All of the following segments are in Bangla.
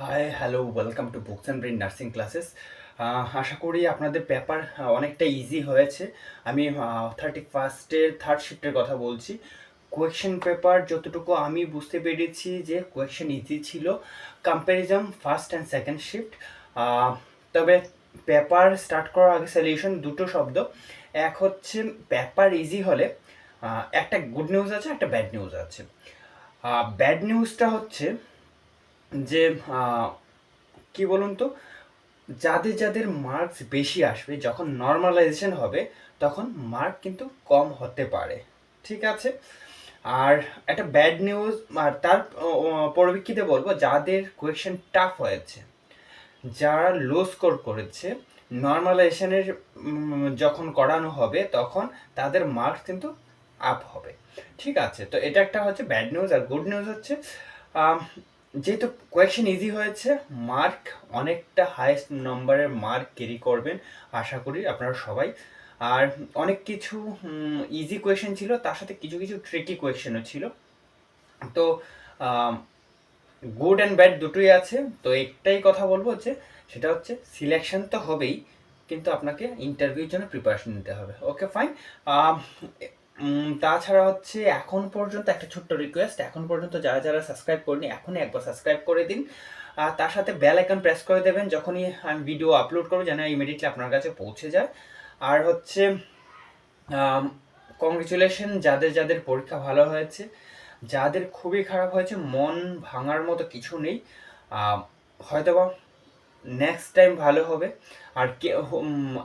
High hello welcome to books and brain nursing classes. আশা করি আপনাদের পেপার অনেকটা ইজি হয়েছে। আমি 31st থার্ড শিফটের কথা বলছি। কোয়েশ্চেন পেপার যতটুকু আমি বুঝতে পেরেছি যে কোয়েশ্চেন ইজি ছিল কম্প্যারিজম ফার্স্ট অ্যান্ড সেকেন্ড শিফট। তবে পেপার স্টার্ট করার আগে সলিউশন দুটো শব্দ। এক হচ্ছে পেপার ইজি হলে একটা গুড নিউজ আছে, একটা ব্যাড নিউজ আছে। ব্যাড নিউজটা হচ্ছে যে কি বলুন তো, যাদের যাদের মার্কস বেশি আসবে যখন নর্মালাইজেশন হবে তখন মার্ক কিন্তু কম হতে পারে। ঠিক আছে। আর একটা ব্যাড নিউজ, আর তার পরিপ্রেক্ষিতে বলবো যাদের কোয়েশ্চেন টাফ হয়েছে, যারা লো স্কোর করেছে, নর্মালাইজেশনের যখন করানো হবে তখন তাদের মার্কস কিন্তু আপ হবে। ঠিক আছে, তো এটা একটা হচ্ছে ব্যাড নিউজ। আর গুড নিউজ হচ্ছে আম, যেহেতু কোয়েশ্চেন ইজি হয়েছে, মার্ক অনেকটা হাইয়েস্ট নম্বরের মার্ক ক্যারি করবেন আশা করি আপনারা সবাই। আর অনেক কিছু ইজি কোয়েশ্চেন ছিল, তার সাথে কিছু কিছু ট্রিকি কোয়েশ্চেনও ছিল। তো গুড অ্যান্ড ব্যাড দুটোই আছে। তো একটাই কথা বলবো যে সেটা হচ্ছে সিলেকশন তো হবেই, কিন্তু আপনাকে ইন্টারভিউর জন্য প্রিপারেশন নিতে হবে। Okay fine. তাছাড়া হচ্ছে এখন পর্যন্ত একটা ছোট্ট রিকোয়েস্ট, এখন পর্যন্ত যারা যারা সাবস্ক্রাইব করেনি এখনই একবার সাবস্ক্রাইব করে দিন। আর তার সাথে বেল আইকন প্রেস করে দেবেন, যখনই আমি ভিডিও আপলোড করবো যেন ইমিডিয়েটলি আপনার কাছে পৌঁছে যায়। আর হচ্ছে কংগ্রেচুলেশন যাদের যাদের পরীক্ষা ভালো হয়েছে। যাদের খুবই খারাপ হয়েছে, মন ভাঙার মতো কিছু নেই। হয়তোবা নেক্সট টাইম ভালো হবে। আর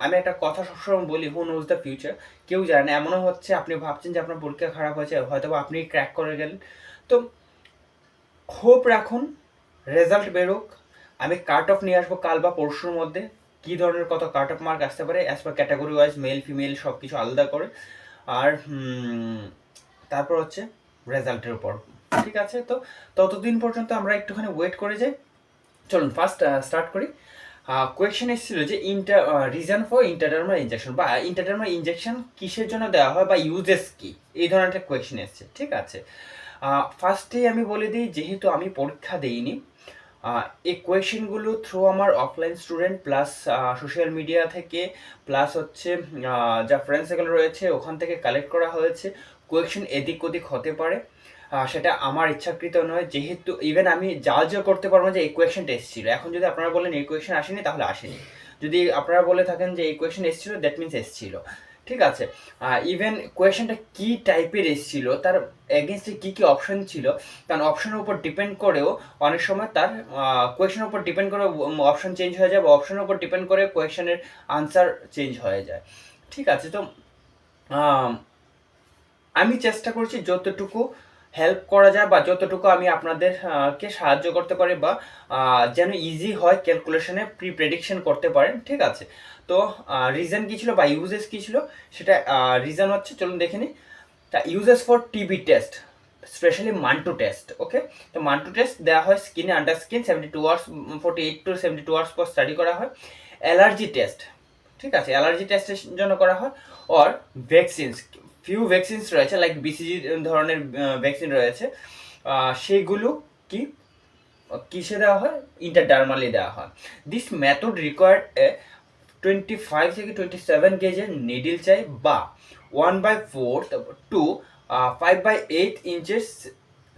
আমি একটা কথা সবসময় বলি, হু নোজ দ্য ফিউচার। কেউ জানে না, এমনও হচ্ছে আপনি ভাবছেন যে আপনার পরীক্ষা খারাপ হয়েছে, হয়তোবা আপনি ক্র্যাক করে গেলেন। তো হোপ রাখুন, রেজাল্ট বেরোক। আমি কাট অফ নিয়ে আসবো কাল বা পরশুর মধ্যে, কী ধরনের কত কাট অফ মার্ক আসতে পারে as per category wise, male female সব কিছু আলাদা করে। আর তারপর হচ্ছে রেজাল্টের উপর। ঠিক আছে, তো ততদিন পর্যন্ত আমরা একটুখানি ওয়েট করে যাই। চলুন ফার্স্ট স্টার্ট করি। কোয়েশ্চেন এসেছিল যে রিজন ফর ইন্টারডার্মাল ইনজেকশন, বা ইন্টারডার্মাল ইনজেকশন কিসের জন্য দেওয়া হয় বা ইউজেস কি, এই ধরনের একটা কোয়েশ্চেন এসেছে। ঠিক আছে, ফার্স্টেই আমি বলে দিই, যেহেতু আমি পরীক্ষা দেইনি, এই কোয়েশ্চেনগুলো থ্রু আমার offline student plus social media থেকে, প্লাস হচ্ছে যা ফ্রেন্ড সার্কেল রয়েছে ওখান থেকে কালেক্ট করা হয়েছে। কোয়েশ্চেন এদিক ওদিক হতে পারে, সেটা আমার ইচ্ছাকৃত নয়। যেহেতু ইভেন আমি জাজও করতে পারবো যে এই কোয়েশ্চেনটা এসেছিলো, এখন যদি আপনারা বলেন এই কোয়েশ্চেন আসেনি তাহলে আসেনি। যদি আপনারা বলে থাকেন যে এই কোয়েশ্চেন এসেছিলো, দ্যাট মিনস এসেছিলো। ঠিক আছে, ইভেন কোয়েশ্চেনটা কী টাইপের এসেছিলো, তার এগেনস্টে কী কী অপশন ছিল, কারণ অপশনের উপর ডিপেন্ড করেও অনেক সময় তার কোয়েশ্চেনের উপর ডিপেন্ড করে অপশন চেঞ্জ হয়ে যায়, বা অপশনের উপর ডিপেন্ড করে কোয়েশ্চেনের আনসার চেঞ্জ হয়ে যায়। ঠিক আছে, তো আমি চেষ্টা করছি যতটুকু হেল্প করা যায়, বা যতটুকু আমি আপনাদের কে সাহায্য করতে পারি, বা যেন ইজি হয় ক্যালকুলেশনে প্রি প্রেডিকশন করতে পারেন। ঠিক আছে, তো রিজন কী ছিল বা ইউজেস কী ছিল, সেটা রিজন হচ্ছে, চলুন দেখে নিই। তা uses for TB test, specially Mantoux test. Okay, তো মান্টু টেস্ট দেওয়া হয় স্কিনে, under skin 72 hours, 48 to 72 hours পর স্টাডি করা হয়। অ্যালার্জি টেস্ট, ঠিক আছে, অ্যালার্জি টেস্টের জন্য করা হয়। অর ভ্যাকসিনস, ফিউ ভ্যাকসিনস রয়েছে লাইক বিসিজি ধরনের ভ্যাকসিন রয়েছে, সেগুলো কি কিসে দেওয়া হয়, ইন্টারডার্মালি দেওয়া হয়। দিস মেথড রিকোয়ার্ড এ 25 থেকে 27 গেজের নিডিল চাই, বা 1/4 টু 5/8 ইঞ্চেস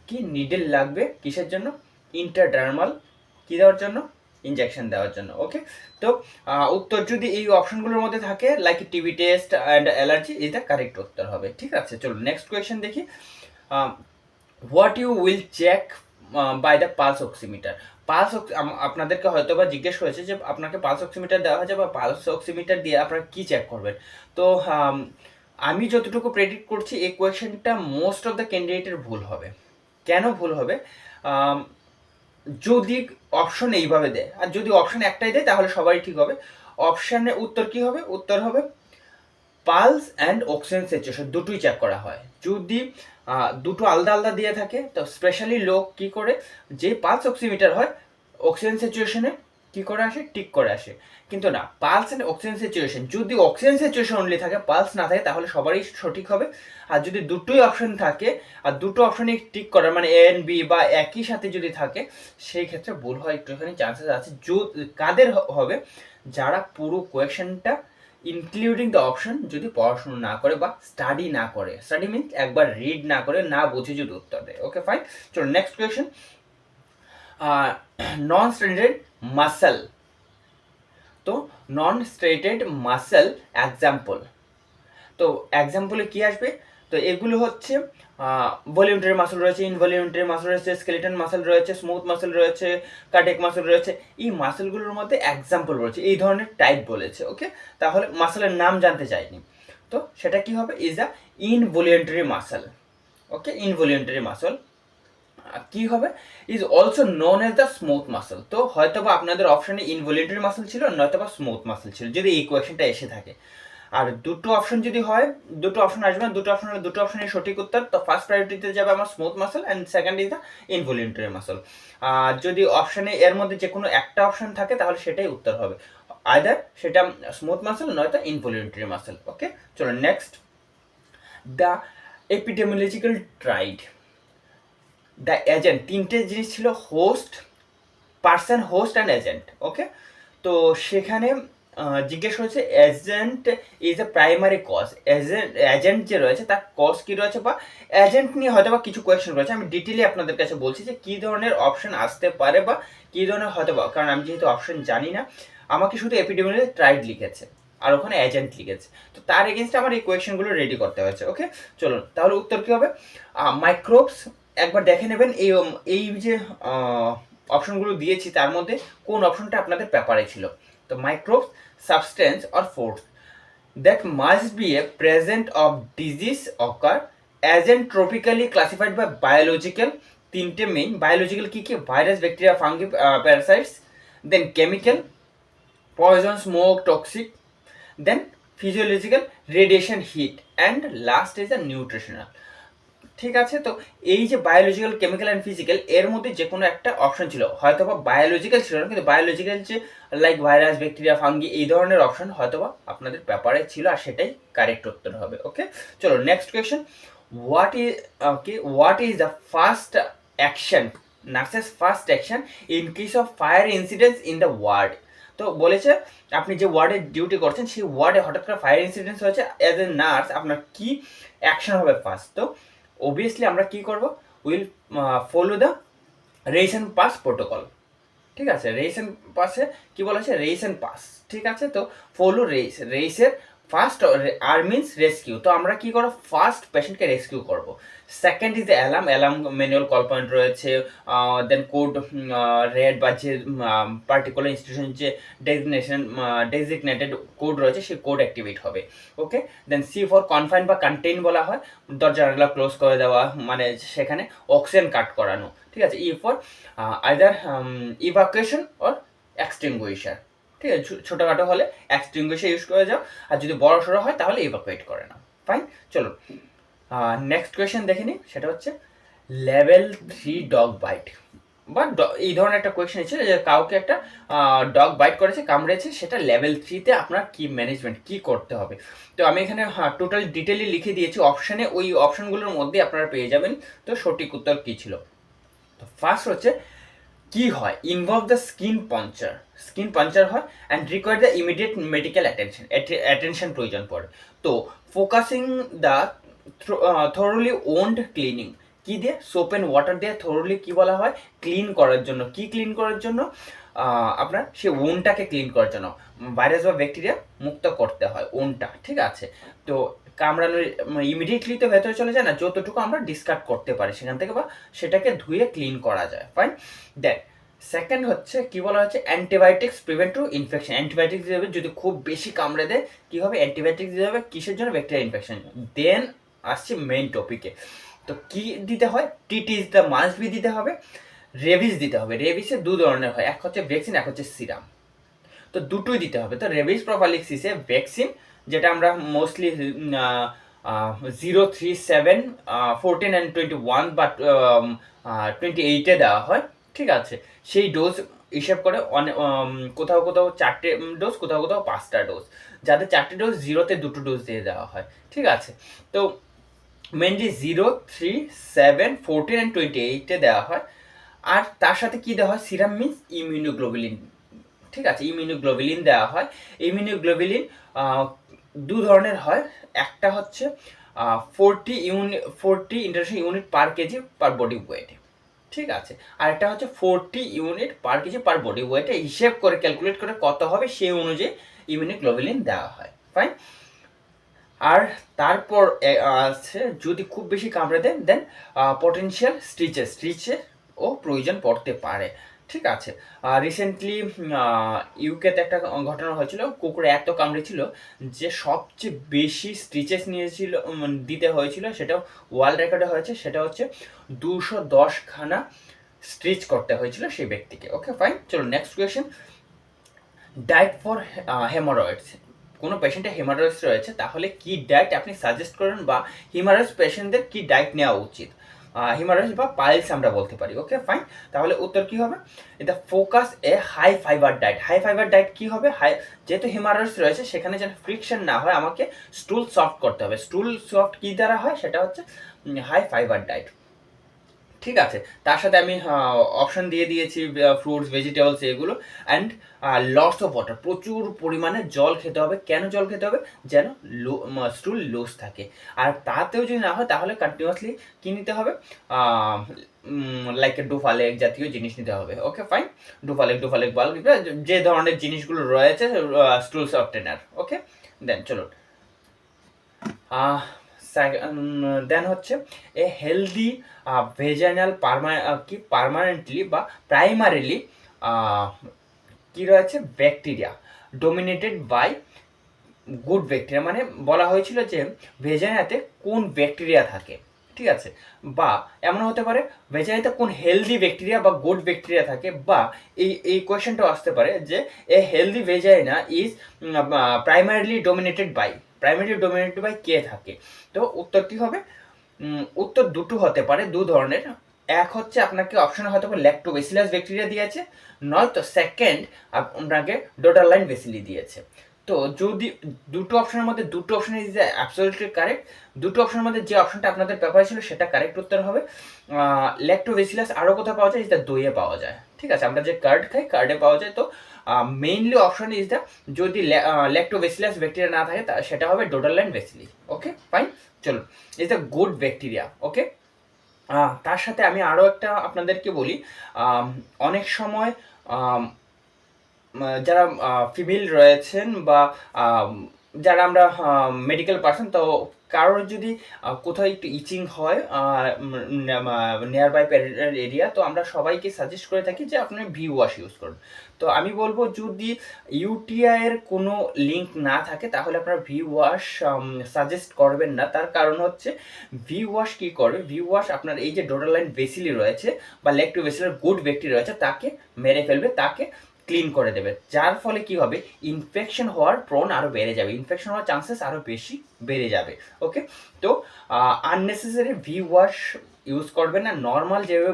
কি নিডেল লাগবে, কিসের জন্য, ইন্টারডার্মাল কি দেওয়ার জন্য, ইনজেকশন দেওয়ার জন্য। ওকে, তো উত্তর যদি এই অপশনগুলোর মধ্যে থাকে like TB test and allergy, এটা কারেক্ট উত্তর হবে। ঠিক আছে, চলুন নেক্সট কোয়েশ্চেন দেখি। What you will check by the pulse oximeter. Pulse, আপনাদেরকে হয়তো বা জিজ্ঞেস করেছে যে আপনাকে পালস অক্সিমিটার দেওয়া হয়েছে, বা পালস অক্সিমিটার দিয়ে আপনারা কী চেক করবেন। তো আমি যতটুকু প্রেডিক্ট করছি এই কোয়েশ্চেনটা মোস্ট অফ দ্য ক্যান্ডিডেটের ভুল হবে। কেন ভুল হবে, যদি অপশন এইভাবে দেয়, আর যদি অপশন একটাই দেয় তাহলে সবাই ঠিক হবে। অপশানে উত্তর কি হবে, উত্তর হবে পালস অ্যান্ড অক্সিজেন স্যাচুরেশন, দুটোই চেক করা হয়। যদি দুটো আলাদা আলাদা দিয়ে থাকে তো স্পেশালি লোক কি করে, যে পালস অক্সিমিটার হয় অক্সিজেন স্যাচুরেশনে কি করে আসে, টিক করে আসে। কিন্তু না, পালস অ্যান্ড অক্সিজেন স্যাচুরেশন, যদি অক্সিজেন স্যাচুরেশন অনলি থাকে, পালস না থাকে, তাহলে সবারই সঠিক হবে। আর যদি দুটোই অপশন থাকে আর দুটো অপশনে টিক করার মানে এ এন্ড বি বা একই সাথে যদি থাকে, সেই ক্ষেত্রে ভুল হয় একটুখানি চান্সেস আছে। কাদের হবে, যারা পুরো কোয়েশনটা ইনক্লুডিং দ্য অপশন যদি পড়াশোনা না করে বা স্টাডি না করে, স্টাডি মিনস একবার রিড না করে, না বুঝে যদি উত্তর দেয়। ওকে ফাইন, চলো নেক্সট কোয়েশন। নন স্ট্রেটেড মাসেল, তো নন স্ট্রেটেড মাসেল এক্সাম্পল, তো এক্সাম্পলে কি আসবে, তো এগুলো হচ্ছে ভলিউন্টারি মাসেল রয়েছে, ইনভলিউন্টারি মাসেল রয়েছে, স্কেলেটন মাসেল রয়েছে, স্মুথ মাসেল রয়েছে, কার্ডিয়াক মাসেল রয়েছে। এই মাসেলগুলোর মধ্যে এক্সাম্পল রয়েছে, এই ধরনের টাইপ বলেছে। ওকে, তাহলে মাসেলের নাম জানতে চাইনি, তো সেটা কি হবে, is a involuntary muscle. Okay, involuntary muscle কি হবে, is also known as the smooth muscle. তো হয়তো বা আপনাদের অপশনে ইনভলিউন্টারি মাসেল ছিল, নয়তো বা স্মুথ মাসেল ছিল, যদি এই কোয়েশনটা এসে থাকে। আর দুটো অপশন যদি হয়, দুটো অপশন আসবে না, দুটো অপশন হলে দুটো অপশনের সঠিক উত্তর। তো ফার্স্ট প্রায়োরিটিতে যাবে আমার smooth muscle and second is the involuntary muscle. যদি অপশনে এর মধ্যে যে কোনো একটা অপশন থাকে, তাহলে সেটাই উত্তর হবে, আইদার সেটা স্মুথ মাসেল নয়তো ইনভলিউন্টারি মাসেল। ওকে, চলো next. The epidemiological triad the agent, তিনটে জিনিস ছিল, host, person, host and agent. Okay, তো সেখানে জিজ্ঞেস হয়েছে agent is a primary cause, agent যে রয়েছে তার কজ কি রয়েছে, বা এজেন্ট নিয়ে হয়তো বা কিছু কোয়েশ্চেন রয়েছে। আমি ডিটেইলি আপনাদের কাছে বলছি যে কী ধরনের অপশন আসতে পারে বা কী ধরনের হয়তো বা, কারণ আমি যেহেতু অপশন জানি না, আমাকে শুধু এপিডেমিওলজি ট্রাইড লিখেছে আর ওখানে এজেন্ট লিখেছে, তো তার এগেনস্টে আমার এই কোয়েশ্চেনগুলো রেডি করতে হয়েছে। ওকে, চলুন তাহলে উত্তর কী হবে, মাইক্রোবস, একবার দেখে নেবেন এই এই যে অপশনগুলো দিয়েছি তার মধ্যে কোন অপশনটা আপনাদের পেপারে ছিল। তো microbes, substance or force that must be a present of disease occur agent tropically classified by biological, তিনটে মেইন বায়োলজিক্যাল কি কি, virus, bacteria, fungi, parasites, then chemical, poison, smoke, toxic, then physiological, radiation, heat, and last is a nutritional. ঠিক আছে, তো এই যে বায়োলজিক্যাল, কেমিক্যাল অ্যান্ড ফিজিক্যাল, এর মধ্যে যে কোনো একটা অপশন ছিল, হয়তো বা বায়োলজিক্যাল ছিল না, কিন্তু বায়োলজিক্যাল যে লাইক ভাইরাস, ব্যাকটেরিয়া, ফাঙ্গি, এই ধরনের অপশন হয়তো বা আপনাদের পেপারে ছিল, আর সেটাই কারেক্ট উত্তর হবে। ওকে, চলো next question. What is the first action, nurses first action in case of fire incidents in the ward. তো বলেছে আপনি যে ওয়ার্ডে ডিউটি করছেন, সেই ওয়ার্ডে হঠাৎ করে ফায়ার ইনসিডেন্টস হয়েছে, অ্যাজ এ নার্স আপনার কি অ্যাকশন হবে ফার্স্ট। তো অবভিয়াসলি আমরা কি করব, will follow the race and pass protocol. ঠিক আছে, রেস অ্যান্ড পাসে কি বলা আছে, রেস অ্যান্ড পাস। ঠিক আছে, তো ফলো রেস, রেসের ফার্স্ট আর মিনস রেস্কিউ, তো আমরা কি করবো, ফার্স্ট পেশেন্টকে রেস্কিউ করবো। Second is alarm, alarm manual call point রয়েছে, দেন কোড রেড বা যে পার্টিকুলার ইনস্টিটিউশন যে ডেজিগনেটেড কোড রয়েছে, সেই কোড অ্যাক্টিভেট হবে। ওকে, দেন সি ফর কনফাইন বা কন্টেইন বলা হয়, দরজা জানালা ক্লোজ করে দেওয়া, মানে সেখানে অক্সিজেন কাট করানো। ঠিক আছে, E for either evacuation or extinguisher. ঠিক আছে, ছোটোখাটো হলে এক্সটিংগুইশার ইউজ করে যাও, আর যদি বড় সড়ো হয় তাহলে ইভাকুয়েট করে নাও। ফাইন, চলো নেক্সট কোয়েশ্চেন দেখে নিই, সেটা হচ্ছে লেভেল 3 ডগ বাইট, বা এই ধরনের একটা কোয়েশ্চেন ছিল যে কাউকে একটা ডগ বাইট করেছে, কামড়েছে, সেটা লেভেল 3-তে আপনার কি ম্যানেজমেন্ট কি করতে হবে। তো আমি এখানে টোটাল ডিটেইলি লিখে দিয়েছি অপশানে, ওই অপশানগুলোর মধ্যে আপনারা পেয়ে যাবেন তো সঠিক উত্তর কী ছিল। তো ফার্স্ট হচ্ছে কি হয়, involve the skin puncture, skin puncture হয় and require the immediate medical attention প্রয়োজন পড়ে। তো focusing the thoroughly wound cleaning, কি দিয়ে, সোপ অ্যান্ড ওয়াটার দিয়ে থরলি কি বলা হয়, ক্লিন করার জন্য। কি ক্লিন করার জন্য, আপনার সে ওনটাকে ক্লিন করার জন্য, ভাইরাস বা ব্যাকটেরিয়া মুক্ত করতে হয় ওনটা। ঠিক আছে, তো কামড়ানোর ইমিডিয়েটলি তো ভেতরে চলে যায় না, যতটুকু আমরা ডিসকার্ড করতে পারি সেখান থেকে, বা সেটাকে ধুয়ে ক্লিন করা যায়। ফাইন, দেন সেকেন্ড হচ্ছে কি বলা হচ্ছে, antibiotics prevent to infection, antibiotics দিতে হবে যদি খুব বেশি কামড়ে দেয়, কী হবে, অ্যান্টিবায়োটিক্স দিতে হবে, কিসের জন্য, ব্যাকটেরিয়া ইনফেকশন। দেন আসছে মেইন টপিকে, তো কি দিতে হয়, টিটিস দ্য মাস্ট বি দিতে হবে, রেবিস দিতে হবে। রেবিসে দু ধরনের হয়, এক হচ্ছে ভ্যাকসিন, এক হচ্ছে সিরাম, তো দুটোই দিতে হবে। তো রেবিস প্রোফাইলাক্সিসে ভ্যাকসিন, যেটা আমরা মোস্টলি 0, 3, 7, 14 অ্যান্ড 21 বা 28-এ দেওয়া হয়। ঠিক আছে, সেই ডোজ হিসাব করে অনেক কোথাও কোথাও 4টে ডোজ, কোথাও কোথাও 5টা ডোজ। যাদের 4টে ডোজ, 0তে 2টো ডোজ দিয়ে দেওয়া হয়। ঠিক আছে, তো মেনলি 0, 3, 7, 14 অ্যান্ড 28-এ দেওয়া হয়। আর তার সাথে কি দেওয়া হয়, সিরাম মিন্স ইমিউনোগ্লোবুলিন। ঠিক আছে, ইমিউনোগ্লোবুলিন দেওয়া হয়। ইমিউনোগ্লোবুলিন দু ধরনের হয়, একটা হচ্ছে 40 ইন্টারন্যাশনাল ইউনিট পার কেজি পার বডি ওয়েট। ঠিক আছে, আর একটা হচ্ছে 40 ইউনিট পার কেজি পার বডি ওয়েটে হিসেব করে ক্যালকুলেট করে কত হবে সেই অনুযায়ী ইমিউনোগ্লোবুলিন দেওয়া হয়। ফাইন। আর তারপর আছে যদি খুব বেশি কামড়ে দেন, দেন পটেনশিয়াল স্টিচে ও প্রয়োজন পড়তে পারে। ঠিক আছে, রিসেন্টলি ইউকেতে একটা ঘটনা হয়েছিল, কুকুরে এত কামড়েছিল যে সবচেয়ে বেশি স্টিচেস নিয়েছিল, দিতে হয়েছিল, সেটা ওয়ার্ল্ড রেকর্ডে হয়েছে, সেটা হচ্ছে 210খানা স্টিচ করতে হয়েছিল সেই ব্যক্তিকে। ওকে ফাইন, চলো next question. Diet for haemorrhoids. কোনো পেশেন্টের হেমারয়েডস রয়েছে, তাহলে কি ডায়েট আপনি সাজেস্ট করেন, বা হিমারয়েডস পেশেন্টদের কি ডায়েট নেওয়া উচিত? হিমারয়েডস বা পাইলস আমরা বলতে পারি। ওকে ফাইন, তাহলে উত্তর কি হবে? এটা focus a high fibre diet. High fibre diet কি হবে? যেহেতু হিমারয়েডস রয়েছে, সেখানে যেন ফ্রিকশন না হয়, আমাকে স্টুল সফট করতে হবে। স্টুল সফট কি দ্বারা হয়? সেটা হচ্ছে হাই ফাইবার ডায়েট। ঠিক আছে, তার সাথে আমি অপশন দিয়ে দিয়েছি ফ্রুটস, ভেজিটেবলস, এগুলো। অ্যান্ড লটস অফ ওয়াটার, প্রচুর পরিমাণে জল খেতে হবে। কেন জল খেতে হবে? যেন স্টুল লুজ থাকে। আর তাতেও যদি না হয়, তাহলে কন্টিনিউয়াসলি কী নিতে হবে? লাইক ডোফালেক জাতীয় জিনিস নিতে হবে। ওকে ফাইন, ডোফালেক বাল্ব, যে ধরনের জিনিসগুলো রয়েছে স্টুল সফটেনার। ওকে, দেন চলো দেন হচ্ছে এ হেলদি ভেজাইনাল পারমানেন্টলি বা প্রাইমারিলি কি রয়েছে? Bacteria dominated bye good bacteria. মানে বলা হয়েছিল যে ভেজাইনাতে কোন ব্যাকটেরিয়া থাকে। ঠিক আছে, বা এমন হতে পারে ভেজাইনাতে কোন হেলদি ব্যাকটেরিয়া বা গুড ব্যাকটেরিয়া থাকে, বা এই কোয়েশ্চেনটাও আসতে পারে যে a healthy vagina is primarily dominated by কে থাকে। তো উত্তর কি হবে? উত্তর দুটো হতে পারে, দু ধরনের। এক হচ্ছে আপনাকে অপশনে হয়তো ল্যাক্টোব্যাসিলাস ব্যাকটেরিয়া দিয়েছে, নয়তো সেকেন্ড আপনাকে ডোটারলাইন বেসিলি দিয়েছে। তো যদি দুটো অপশনের মধ্যে দুটো অপশন ইজ অ্যাবসলিউটলি কারেক্ট, দুটো অপশনের মধ্যে যে অপশনটা আপনাদের পেপারে ছিল সেটা কারেক্ট উত্তর হবে। ল্যাক্টোব্যাসিলাস আরও কোথাও পাওয়া যায়? যেটা দইয়ে পাওয়া যায়। ঠিক আছে, আমরা যে কার্ড খাই, কার্ডে পাওয়া যায়। তো মেইনলি অপশন ইজ দ্য, যদি ল্যাক্টোব্যাসিলাস ব্যাকটেরিয়া না থাকে সেটা হবে ডোটারলাইন বেসিলি। ওকে ফাইন, চলো ইজ দ্য গুড ব্যাকটেরিয়া। ওকে, তার সাথে আমি আরও একটা আপনাদেরকে বলি। অনেক সময় যারা ফিমেল রয়েছেন, বা যারা আমরা মেডিকেল পার্সন, তো কারোর যদি কোথাও একটু ইচিং হয় নিয়ার বাই প্যারিটাল এরিয়া, তো আমরা সবাইকে সাজেস্ট করে থাকি যে আপনি ভি ওয়াশ ইউজ করুন। তো আমি বলবো, যদি ইউটিআই এর কোনো লিঙ্ক না থাকে, তাহলে আপনারা ভি ওয়াশ সাজেস্ট করবেন না। তার কারণ হচ্ছে ভি ওয়াশ কী করবে? ভি ওয়াশ আপনার এই যে ডোটারলাইন বেসিলি রয়েছে বা ল্যাক্টোব্যাসিলাস গুড ব্যাকটেরিয়া রয়েছে, তাকে মেরে ফেলবে, তাকে ক্লিন করে দেবে। যার ফলে কি হবে? ইনফেকশন হওয়ার প্রণ আরও বেড়ে যাবে, ইনফেকশন হওয়ার চান্সেস আরও বেশি বেড়ে যাবে। ওকে, তো আননেসেসারি ভি ওয়াশ ইউজ করবেন না। নর্মাল যেভাবে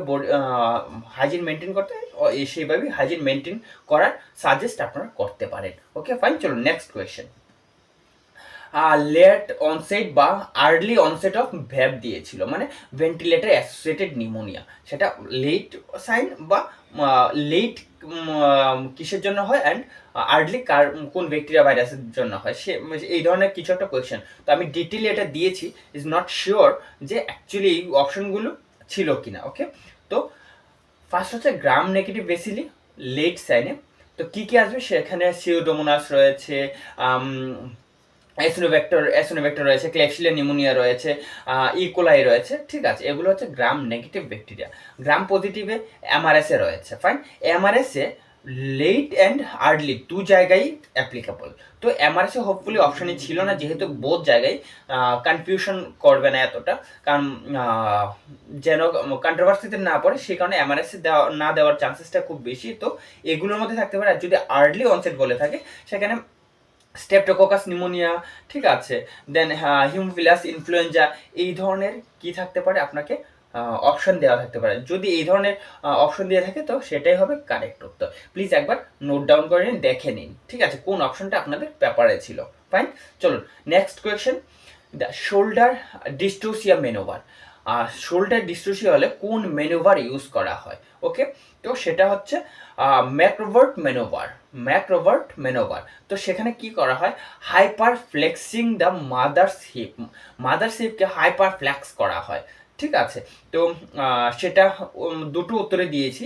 হাইজিন মেনটেন করতে হয়, সেইভাবেই হাইজিন মেনটেন করার সাজেস্ট আপনারা করতে পারেন। ওকে ফাইন, চলো নেক্সট কোয়েশ্চেন। লেট অনসেট বা আর্লি অনসেট অফ ভ্যাব দিয়েছিল, মানে ভেন্টিলেটর অ্যাসোসিয়েটেড নিউমোনিয়া। সেটা লেট সাইন বা লেট কিসের জন্য হয়, অ্যান্ড আর্লি কোন ব্যাকটেরিয়া ভাইরাসের জন্য হয়, সে এই ধরনের কিছু একটা কোয়েশ্চেন। তো আমি ডিটেইলি এটা দিয়েছি, ইজ নট শিওর যে অ্যাকচুয়ালি এই অপশনগুলো ছিল কিনা। ওকে, তো ফার্স্ট হচ্ছে গ্রাম নেগেটিভ বেসিলি লেট সাইনে। তো কী কী আসবে? সেখানে সিউডোমোনাস রয়েছে, অ্যাসোনোভেক্টর রয়েছে, ক্লেপসিলিয়া নিউমোনিয়া রয়েছে, ইকোলাই রয়েছে। ঠিক আছে, এগুলো হচ্ছে গ্রাম নেগেটিভ ব্যাকটেরিয়া। গ্রাম পজিটিভে এমআরএসএ রয়েছে। Fine, MRSA late and early দু জায়গায় অ্যাপ্লিকেবল। তো এমআরএসএ হোপফুলি অপশানই ছিল না, যেহেতু বোধ জায়গায় কনফিউশন করবে না এতটা, কারণ যেন কন্ট্রোভার্সিতে না পড়ে, সেই কারণে এমআরএসএ না দেওয়ার চান্সেসটা খুব বেশি। তো এগুলোর মধ্যে থাকতে পারে। আর যদি আর্লি অনসেট বলে থাকে, সেখানে স্টেপটোককাস নিউমোনিয়া, ঠিক আছে, দেন হিমোফিলাস ইনফ্লুয়েঞ্জা, এই ধরনের কি থাকতে পারে? আপনাকে অপশন দেওয়া থাকতে পারে। যদি এই ধরনের অপশন দেওয়া থাকে তো সেটাই হবে কারেক্ট উত্তর। প্লিজ একবার নোট ডাউন করে নিন, দেখে নিন, ঠিক আছে, কোন অপশনটা আপনাদের পেপারে ছিল। ফাইন, চলুন next question. The shoulder dystocia manoeuvre. Shoulder dystocia হলে কোন মেনোভার ইউজ করা হয়? ওকে, তো সেটা হচ্ছে ম্যাক্রোভার্ট মেনোভার। ম্যাক্রোভার্ট মেনোভার, তো সেখানে কি করা হয়? Hyper flexing the mother's hip. Mother's হিপকে হাইপার ফ্লেক্স করা হয়, ঠিক আছে। তো সেটা দুটো উত্তরে দিয়েছি।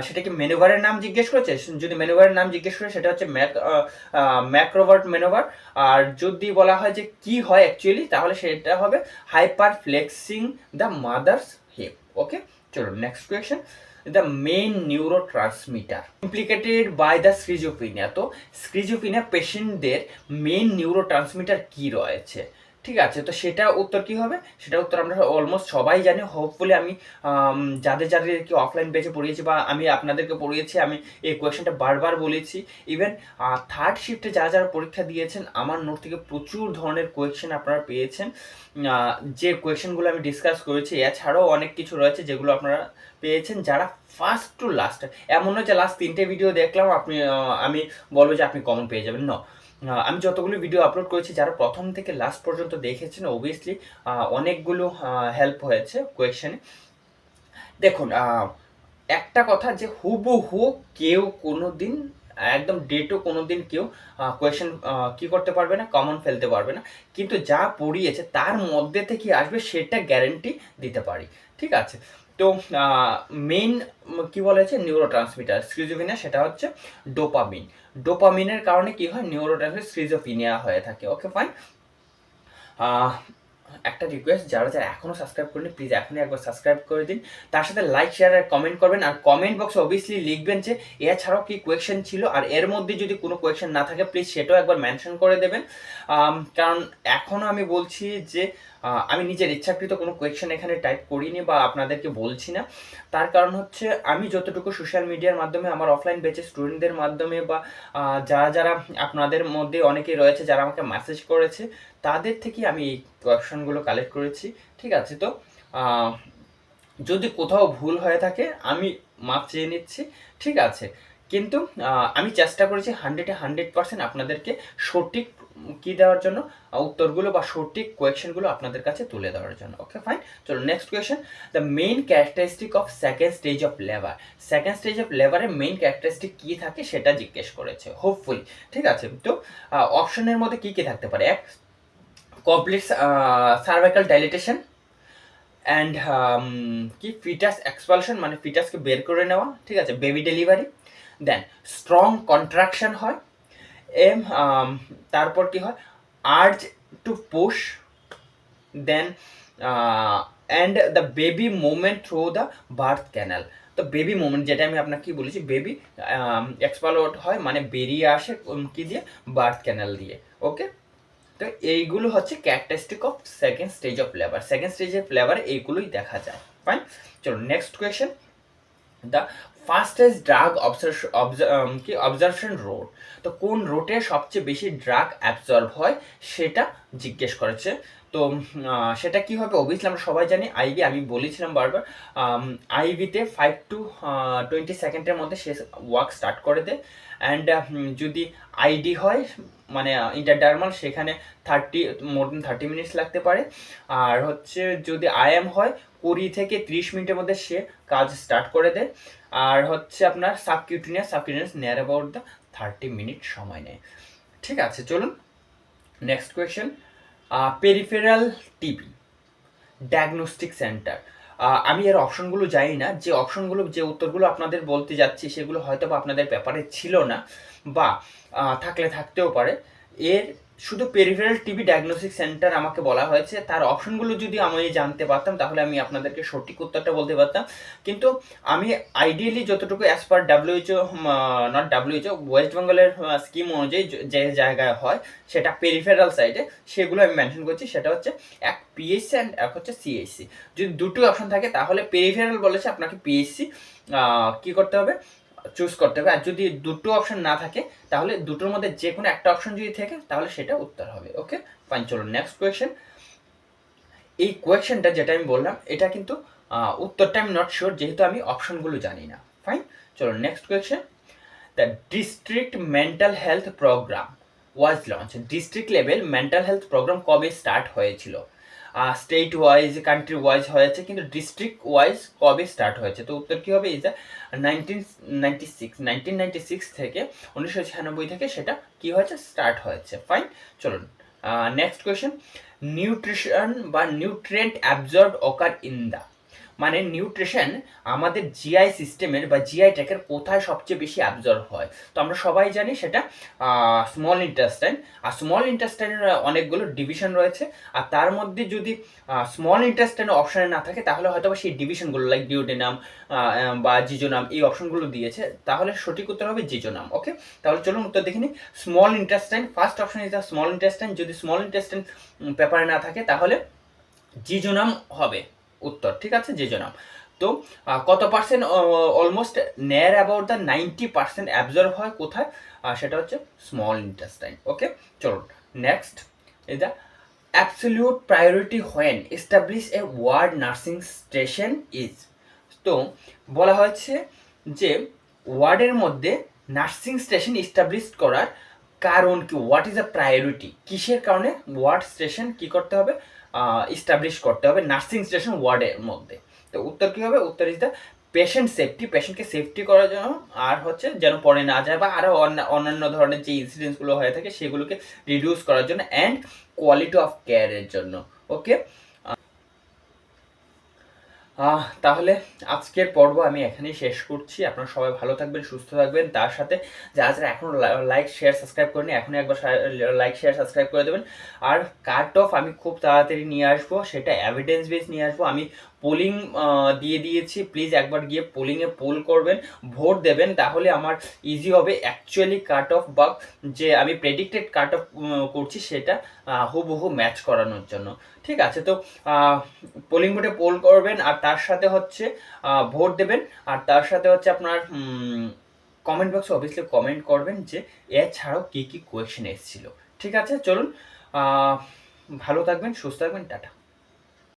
সেটা কি মেনোভারের নাম জিজ্ঞেস করেছে? যদি মেনোভারের নাম জিজ্ঞেস করে সেটা হচ্ছে ম্যাক্রোভার্ট মেনোভার। আর যদি বলা হয় যে কি হয় অ্যাকচুয়ালি, তাহলে সেটা হবে hyper flexing the mother's hip. Okay, চলো next question. The main neurotransmitter implicated by the schizophrenia. তো স্কিজোফ্রেনিয়া পেশেন্টদের মেইন নিউরো ট্রান্সমিটার কি রয়েছে? ঠিক আছে, তো সেটা উত্তর কি হবে? সেটা উত্তর আমরা অলমোস্ট সবাই জানি। হোপফুলি আমি যাদেরকে অফলাইন বেচে পড়িয়েছি বা আমি আপনাদেরকে পড়িয়েছি, আমি এই কোয়েশ্চেনটা বারবার বলেছি। ইভেন থার্ড শিফটে যারা যারা পরীক্ষা দিয়েছেন, আমার নোট থেকে প্রচুর ধরনের কোয়েশ্চেন আপনারা পেয়েছেন। যে কোয়েশ্চেনগুলো আমি ডিসকাস করেছি, এছাড়াও অনেক কিছু রয়েছে যেগুলো আপনারা পেয়েছেন যারা ফার্স্ট টু লাস্ট। এমন নয় যে লাস্ট 3টে ভিডিও দেখলাম আপনি আমি বলবো যে আপনি কমন পেয়ে যাবেন। আমি যতগুলো ভিডিও আপলোড করেছি, যারা প্রথম থেকে লাস্ট পর্যন্ত দেখেছেন, অবভিয়াসলি অনেকগুলো হেল্প হয়েছে কোয়েশ্চেনে। দেখুন, একটা কথা যে হুবহু কেউ কোনো দিন একদম ডেটও কোনো দিন কেউ কোয়েশ্চেন কি করতে পারবে না, কমন ফেলতে পারবে না। কিন্তু যা পড়িয়েছে তার মধ্যে থেকে আসবে সেটা গ্যারেন্টি দিতে পারি, ঠিক আছে। তো মেইন কি বলেছে নিউরো ট্রান্সমিটার স্কিজোফ্রেনিয়া, সেটা হচ্ছে ডোপামিন। ডোপামিনের কারণে কি হয়? নিউরো ট্রান্সমিটার স্কিজোফ্রেনিয়া হয়ে থাকে। ওকে, ফাইন। একটা রিকোয়েস্ট, যারা যারা এখনও সাবস্ক্রাইব করেনি প্লিজ এখনই একবার সাবস্ক্রাইব করে দিন। তার সাথে লাইক শেয়ার আর কমেন্ট করবেন। আর কমেন্ট বক্সে অবভিয়াসলি লিখবেন যে এছাড়াও কি কোয়েশ্চেন ছিল, আর এর মধ্যে যদি কোনো কোয়েশ্চেন না থাকে প্লিজ সেটাও একবার মেনশন করে দেবেন। কারণ এখনও আমি বলছি যে আমি নিজের ইচ্ছাকৃত কোনো কোয়েশ্চেন এখানে টাইপ করিনি বা আপনাদেরকে বলছি না। তার কারণ হচ্ছে আমি যতটুকু সোশ্যাল মিডিয়ার মাধ্যমে আমার অফলাইন ব্যাচের স্টুডেন্টদের মাধ্যমে বা যারা যারা আপনাদের মধ্যে অনেকেই রয়েছে যারা আমাকে মেসেজ করেছে, তাদের থেকে আমি এই কোয়েশ্চনগুলো কালেক্ট করেছি, ঠিক আছে। তো যদি কোথাও ভুল হয়ে থাকে আমি মাপ চেয়ে নিচ্ছি, ঠিক আছে। কিন্তু আমি চেষ্টা করেছি 100% আপনাদেরকে সঠিক কি দেওয়ার জন্য, উত্তরগুলো বা সঠিক কোয়েশ্চেনগুলো আপনাদের কাছে তুলে দেওয়ার জন্য। ওকে, ফাইন, চলো next question. The main characteristic of second stage of labour. Second stage of লেবারের মেইন ক্যারেক্টারিস্টিক কী থাকে সেটা জিজ্ঞেস করেছে হোপফুলি, ঠিক আছে। তো অপশনের মধ্যে কী কী থাকতে পারে? এক, কমপ্লিট সার্ভাইকাল ডাইলেটেশন, অ্যান্ড কি ফিটাস এক্সপালশন, মানে ফিটাসকে বের করে নেওয়া, ঠিক আছে, baby delivery. Then strong contraction হয়। তারপর কি হয়? Urge to push. Then and the baby movement through the birth canal. তো বেবি মুভমেন্ট, যেটা আমি আপনাকে কি বলেছি, বেবি এক্সপালোড হয় মানে বেরিয়ে আসে কি দিয়ে? বার্থ ক্যানাল দিয়ে। ওকে, তো এইগুলো হচ্ছে characteristic of second stage of labour. Second stage of লেবারে এইগুলোই দেখা যায়। ফাইন, চলো next question. The fastest drug observation route. তো কোন রোটে সবচেয়ে বেশি ড্রাগ অ্যাবজর্ব হয় সেটা জিজ্ঞেস করেছে। তো সেটা কি হবে? অবভিয়াসলি আমরা সবাই জানি আইভি, আমি বলেছিলাম বারবার, আইভিতে 5 to 20 সেকেন্ডের মধ্যে সে ওয়ার্ক স্টার্ট করে দেয়। অ্যান্ড যদি আইডি হয় মানে ইন্টারডার্মাল, সেখানে মোর দেন 30 মিনিটস লাগতে পারে। আর হচ্ছে যদি আইএম হয় 20 থেকে 30 মিনিটের মধ্যে সে কাজ স্টার্ট করে দেয়। আর হচ্ছে আপনার subcutaneous near about the 30 minute সময় নেয়, ঠিক আছে। চলুন next question. Peripheral TB diagnostic centre. আমি এর অপশনগুলো জানি না, যে অপশনগুলো যে উত্তরগুলো আপনাদের বলতে যাচ্ছি সেগুলো হয়তো বা আপনাদের পেপারে ছিল না বা থাকলে থাকতেও পারে। এর শুধু পেরিফেরাল টিবি ডায়াগনস্টিক সেন্টার আমাকে বলা হয়েছে। তার অপশনগুলো যদি আমি জানতে পারতাম তাহলে আমি আপনাদেরকে সঠিক উত্তরটা বলতে পারতাম। কিন্তু আমি আইডিয়ালি যতটুকু as per WHO, not WHO, West বেঙ্গলের স্কিম অনুযায়ী যে জায়গায় হয় সেটা পেরিফেরাল সাইডে, সেগুলো আমি মেনশন করছি। সেটা হচ্ছে এক পিএসসি অ্যান্ড এক হচ্ছে সিএসসি। যদি দুটোই অপশন থাকে তাহলে পেরিফেরাল বলেছে আপনাকে পিএসসি কী করতে হবে? চুজ করতে হবে। আর যদি দুটো অপশন না থাকে তাহলে দুটোর মধ্যে যে কোনো একটা অপশন যদি থাকে তাহলে সেটা উত্তর হবে। ওকে, ফাইন, চলো নেক্সট কোয়েশ্চেন। এই কোয়েশ্চেনটা যেটা আমি বললাম এটা কিন্তু উত্তরটা আমি নট শিওর, যেহেতু আমি অপশনগুলো জানি না। ফাইন, চলো next question. The district mental health programme was launch. District level mental health programme কবে স্টার্ট হয়েছিল? স্টেট ওয়াইজ, কান্ট্রি ওয়াইজ হয়েছে, কিন্তু ডিস্ট্রিক্ট ওয়াইজ কবে স্টার্ট হয়েছে? তো উত্তর কী হবে? ইজ দ্য 1996 থেকে 1996 থেকে সেটা কি হয়েছে? স্টার্ট হয়েছে। ফাইন, চলুন নেক্সট কোয়েশ্চেন। নিউট্রিশন বা nutrient absorb occur in the, মানে নিউট্রিশন আমাদের জিআই সিস্টেমের বা জিআই ট্র্যাকের কোথায় সবচেয়ে বেশি অ্যাবজর্ব হয়? তো আমরা সবাই জানি সেটা স্মল ইন্টেস্টাইন। আর স্মল ইন্টেস্টাইনের অনেকগুলো ডিভিশন রয়েছে, আর তার মধ্যে যদি স্মল ইন্টেস্টাইন অপশানে না থাকে তাহলে হয়তো সেই ডিভিশনগুলো লাইক ডিউডেনাম বা জিজোনাম এই অপশনগুলো দিয়েছে, তাহলে সঠিক উত্তর হবে জিজোনাম। ওকে, তাহলে চলুন উত্তর দেখে নিই। Small intestine, first option is the small intestine. যদি স্মল ইন্টেস্টাইন পেপারে না থাকে তাহলে জিজোনাম হবে উত্তর, ঠিক আছে, জিজোনাম। তো কত percent? Almost near about the 90% absorb হয় কোথায়? সেটা হচ্ছে স্মল ইন্টেস্টাইন। ওকে, চলুন next is the absolute priority when establish a ward nursing station is. তো বলা হয়েছে যে ওয়ার্ডের মধ্যে নার্সিং স্টেশন ইস্টাবলিশ করার কারণ কি? What is the priority? কিসের কারণে ওয়ার্ড স্টেশন কি করতে হবে? ইস্টাবলিশ করতে হবে নার্সিং স্টেশন ওয়ার্ডের মধ্যে। তো উত্তর কী হবে? উত্তর ইজ দ্য পেশেন্ট সেফটি, পেশেন্টকে সেফটি করার জন্য, আর হচ্ছে যেন পড়ে না যায় বা আরও অন্যান্য ধরনের যে ইনসিডেন্টসগুলো হয়ে থাকে সেগুলোকে রিডিউস করার জন্য, অ্যান্ড কোয়ালিটি অফ কেয়ারের জন্য। ওকে, তাহলে আজকের পর্ব আমি এখানেই শেষ করছি। আপনারা সবাই ভালো থাকবেন, সুস্থ থাকবেন। তার সাথে যারা যারা এখনও লাইক শেয়ার সাবস্ক্রাইব করেনি, এখনই একবার লাইক শেয়ার সাবস্ক্রাইব করে দেবেন। আর কাট অফ আমি খুব তাড়াতাড়ি নিয়ে আসবো, সেটা এভিডেন্স বেস নিয়ে আসবো। আমি পোলিং দিয়ে দিয়েছি, প্লিজ একবার গিয়ে পোলিংয়ে পোল করবেন, ভোট দেবেন, তাহলে আমার ইজি হবে অ্যাকচুয়ালি কাট অফ বা যে আমি প্রেডিক্টেড কাট অফ করছি সেটা হুবহু ম্যাচ করানোর জন্য। ঠিক আছে, তো পোলিং বোর্ডে পোল করবেন, আর তার সাথে হচ্ছে ভোট দেবেন, আর তার সাথে হচ্ছে আপনার কমেন্ট বক্সে অবভিয়াসলি কমেন্ট করবেন যে এছাড়াও কী কী কোয়েশ্চেন এসেছিল। ঠিক আছে, চলুন ভালো থাকবেন, সুস্থ থাকবেন, টাটা।